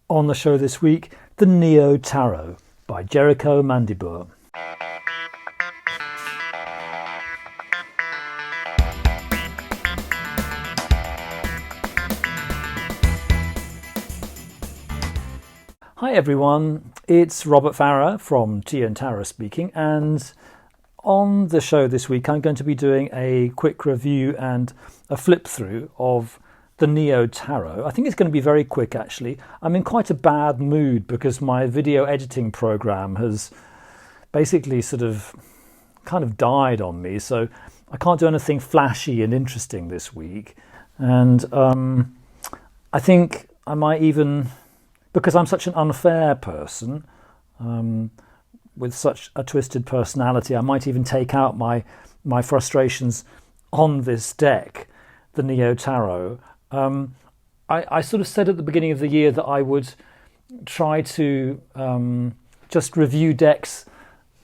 On the show this week, the Neo-Tarot by Jericho Mandibur. Hi everyone, it's Robert Farrer from Tea and Tarot speaking, and on the show this week I'm going to be doing a quick review and a flip through of the Neo-Tarot. I think it's going to be very quick actually. I'm in quite a bad mood because my video editing program has basically kind of died on me, so I can't do anything flashy and interesting this week. And I think I might even, because I'm such an unfair person with such a twisted personality, I might even take out my frustrations on this deck, the Neo-Tarot. I sort of said at the beginning of the year that I would try to just review decks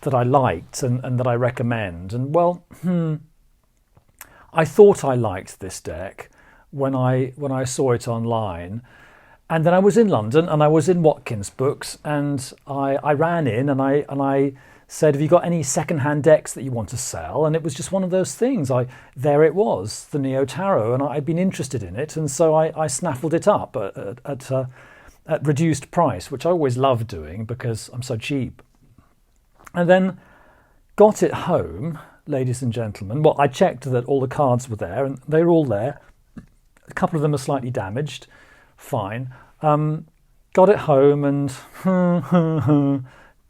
that I liked and that I recommend. And well, I thought I liked this deck when I saw it online. And then I was in London and I was in Watkins Books, and I ran in and I said, have you got any second-hand decks that you want to sell? And it was just one of those things. There it was, the Neo-Tarot, and I'd been interested in it, and so I snaffled it up at reduced price, which I always love doing because I'm so cheap. And then got it home, ladies and gentlemen. Well, I checked that all the cards were there, and they were all there. A couple of them are slightly damaged. Fine. Got it home and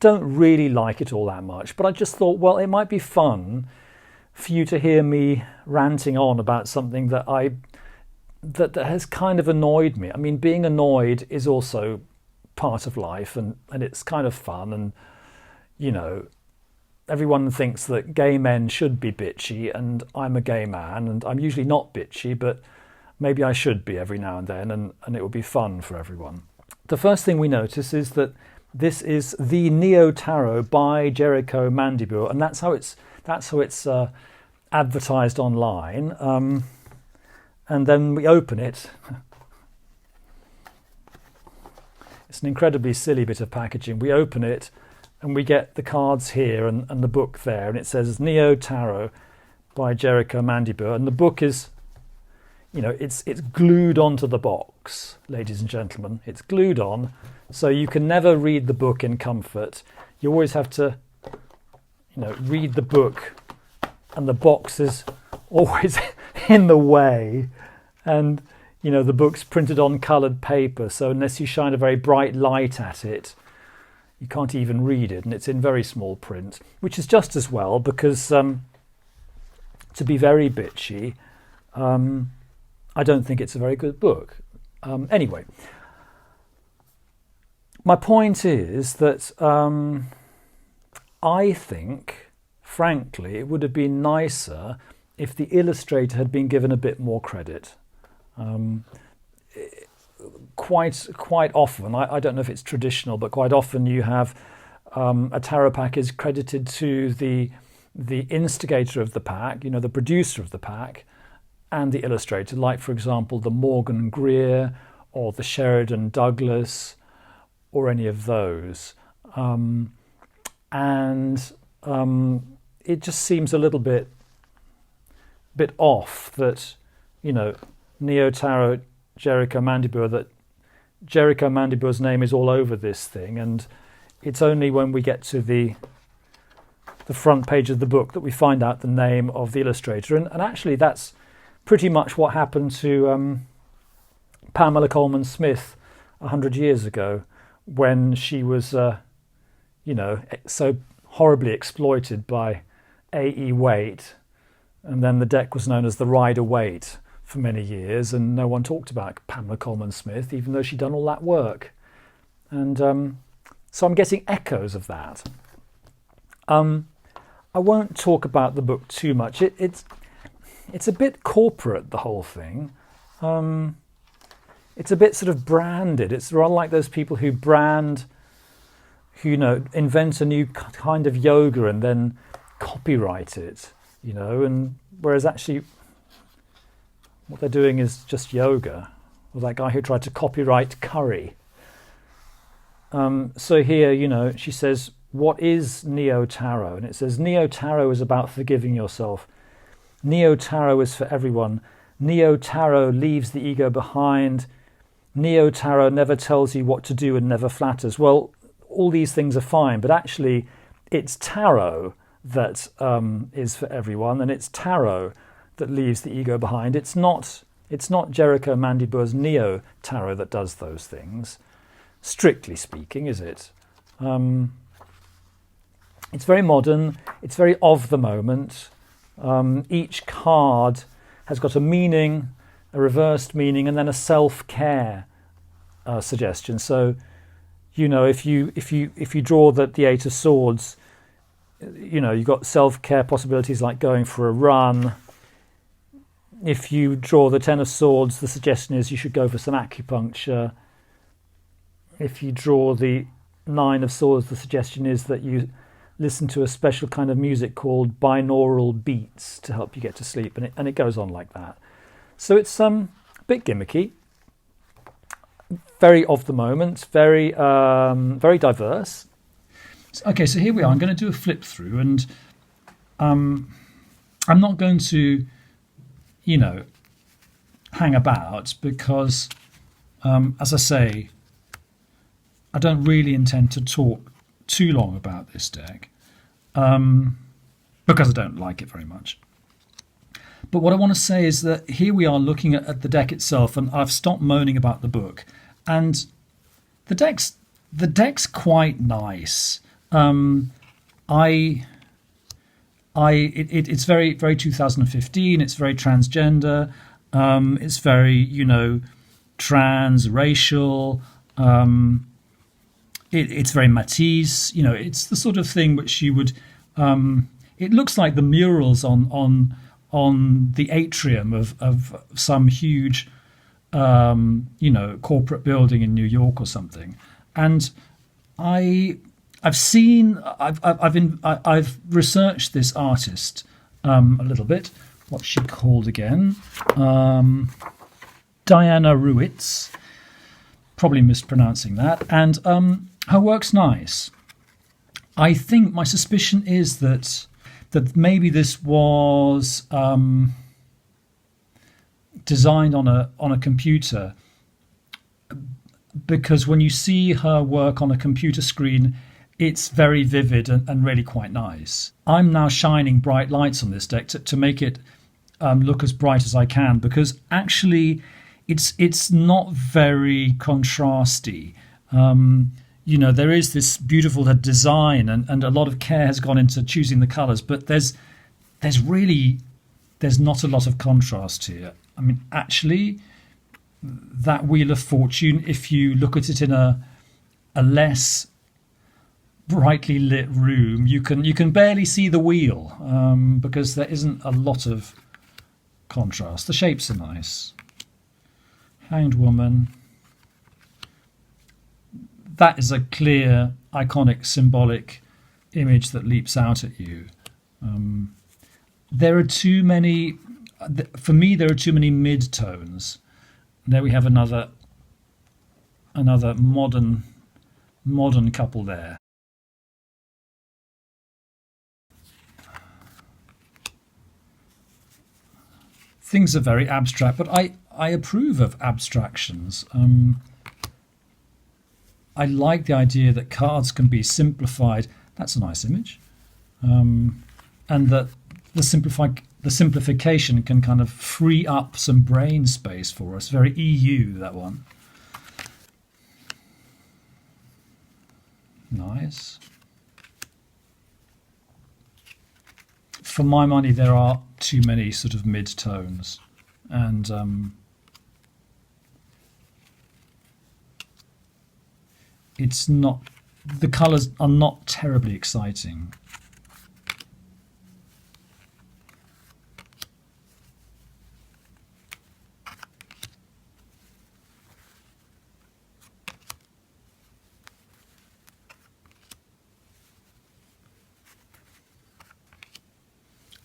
don't really like it all that much, but I just thought, well, it might be fun for you to hear me ranting on about something that has kind of annoyed me. I mean, being annoyed is also part of life, and it's kind of fun, and you know, everyone thinks that gay men should be bitchy, and I'm a gay man and I'm usually not bitchy, but maybe I should be every now and then, and it would be fun for everyone. The first thing we notice is that this is the Neo-Tarot by Jericho Mandibur, and that's how it's advertised online. And then we open it. It's an incredibly silly bit of packaging. We open it, and we get the cards here and the book there, and it says Neo-Tarot by Jericho Mandibur, and the book is, you know, it's glued onto the box, ladies and gentlemen. It's glued on, so you can never read the book in comfort. You always have to, you know, read the book, and the box is always in the way. And, you know, the book's printed on coloured paper, so unless you shine a very bright light at it, you can't even read it, and it's in very small print, which is just as well, because to be very bitchy, I don't think it's a very good book. Anyway, my point is that I think, frankly, it would have been nicer if the illustrator had been given a bit more credit. Quite often, I don't know if it's traditional, but quite often you have a tarot pack is credited to the instigator of the pack, you know, the producer of the pack, and the illustrator, like for example the Morgan Greer or the Sheridan Douglas or any of those, and it just seems a little bit off that, you know, Neo-Tarot Jericho Mandibur, that Jericho Mandibur's name is all over this thing, and it's only when we get to the front page of the book that we find out the name of the illustrator, and actually that's pretty much what happened to Pamela Coleman Smith 100 years ago, when she was, you know, so horribly exploited by A.E. Waite, and then the deck was known as the Rider-Waite for many years, and no one talked about Pamela Coleman Smith, even though she'd done all that work. And so I'm getting echoes of that. I won't talk about the book too much. It's a bit corporate, the whole thing. It's a bit sort of branded. It's rather like those people who brand, who, you know, invent a new kind of yoga and then copyright it, you know, and whereas actually what they're doing is just yoga. Or that guy who tried to copyright curry. So here, she says, what is neo-tarot? And it says, neo-tarot is about forgiving yourself. Neo-tarot is for everyone. Neo-tarot leaves the ego behind. Neo-tarot never tells you what to do and never flatters. Well, all these things are fine, but actually it's tarot that is for everyone, and it's tarot that leaves the ego behind. It's not Jericho Mandibur's neo-tarot that does those things, strictly speaking, is it? It's very modern. It's very of the moment. Each card has got a meaning, a reversed meaning, and then a self-care suggestion. So, if you draw the Eight of Swords, you've got self-care possibilities like going for a run. If you draw the Ten of Swords, the suggestion is you should go for some acupuncture. If you draw the Nine of Swords, the suggestion is that you listen to a special kind of music called binaural beats to help you get to sleep, and it goes on like that. So it's a bit gimmicky, very of the moment, very diverse. Okay, so here we are. I'm going to do a flip through, and I'm not going to, hang about because, as I say, I don't really intend to talk too long about this deck because I don't like it very much. But what I want to say is that here we are looking at the deck itself, and I've stopped moaning about the book, and the deck's quite nice. It's very, very 2015. It's very transgender. It's very, transracial. It's very Matisse. It's the sort of thing which you would. It looks like the murals on the atrium of some huge, corporate building in New York or something. And I've researched this artist a little bit. What's she called again? Diana Ruitz. Probably mispronouncing that. And her work's nice. I think my suspicion is that maybe this was designed on a computer, because when you see her work on a computer screen, it's very vivid and really quite nice. I'm now shining bright lights on this deck to make it look as bright as I can, because actually it's not very contrasty. There is this beautiful design and a lot of care has gone into choosing the colours, but there's not a lot of contrast here. I mean, actually, that Wheel of Fortune, if you look at it in a less brightly lit room, you can barely see the wheel because there isn't a lot of contrast. The shapes are nice. Hanged Woman. That is a clear, iconic, symbolic image that leaps out at you. There are too many, for me, there are too many mid-tones. There we have another modern couple there. Things are very abstract, but I approve of abstractions. I like the idea that cards can be simplified. That's a nice image. And that the simplification can kind of free up some brain space for us. Very EU, that one. Nice. For my money, there are too many sort of mid-tones. And it's not, the colours are not terribly exciting.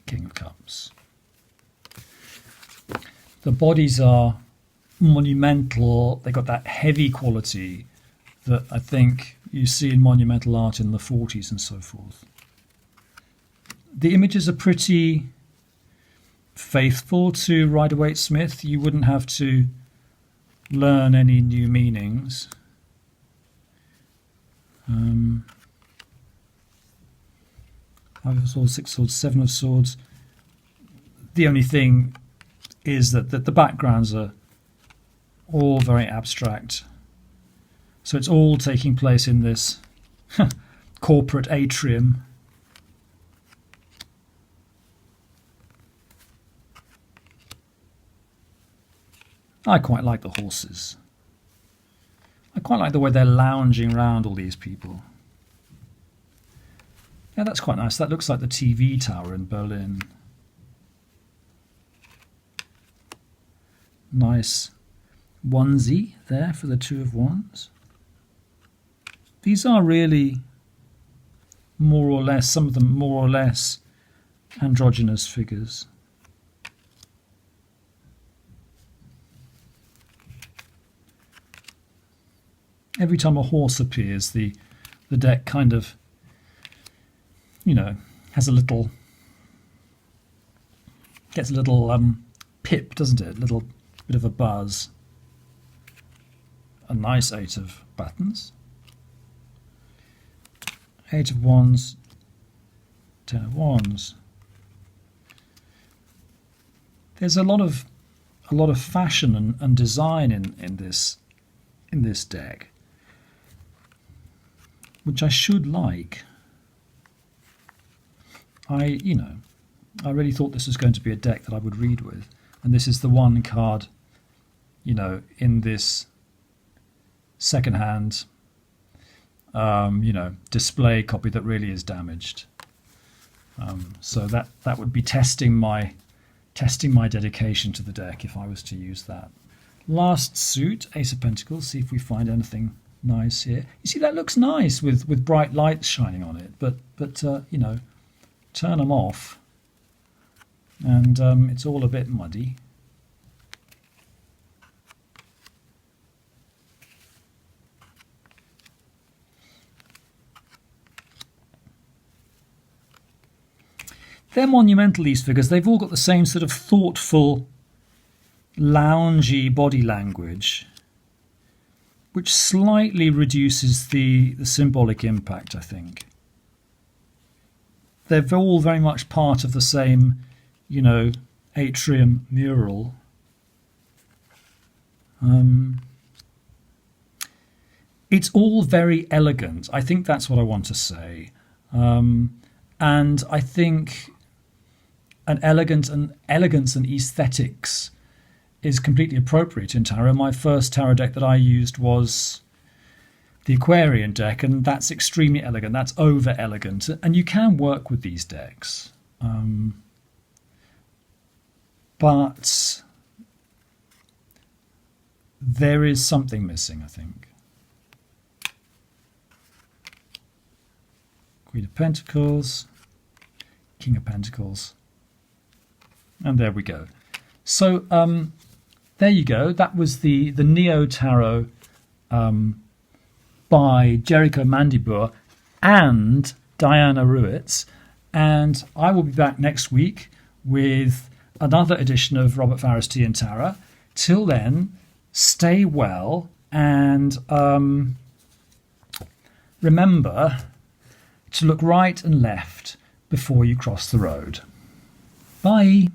King of Cups. The bodies are monumental. They've got that heavy quality. that I think you see in monumental art in the 40s and so forth. The images are pretty faithful to Rider-Waite-Smith. You wouldn't have to learn any new meanings. Five of Swords, Six of Swords, Seven of Swords. The only thing is that the backgrounds are all very abstract. So it's all taking place in this corporate atrium. I quite like the horses. I quite like the way they're lounging around all these people. Yeah, that's quite nice. That looks like the TV tower in Berlin. Nice onesie there for the Two of Wands. These are really more or less, some of them more or less androgynous figures. Every time a horse appears, the deck kind of, has a little, gets a little pip, doesn't it? A little bit of a buzz. A nice Eight of Buttons. Eight of Wands, Ten of Wands. There's a lot of fashion and design in this deck, which I should like. I really thought this was going to be a deck that I would read with, and this is the one card, in this second-hand, display copy that really is damaged. So that would be testing my dedication to the deck if I was to use that. Last suit, Ace of Pentacles. See if we find anything nice here. You see, that looks nice with bright lights shining on it, but turn them off, and it's all a bit muddy. They're monumental, these figures. They've all got the same sort of thoughtful, loungy body language, which slightly reduces the symbolic impact, I think. They're all very much part of the same, atrium mural. It's all very elegant. I think that's what I want to say. And I think elegance and aesthetics is completely appropriate in tarot. My first tarot deck that I used was the Aquarian deck, and that's extremely elegant. That's over elegant, and you can work with these decks, but there is something missing, I think. Queen of Pentacles, King of Pentacles, and there we go. So there you go. That was the Neo Tarot by Jericho Mandibur and Diana Ruitz, and I will be back next week with another edition of Robert Farrar's Tea and Tarot. Till then, stay well, and remember to look right and left before you cross the road. Bye.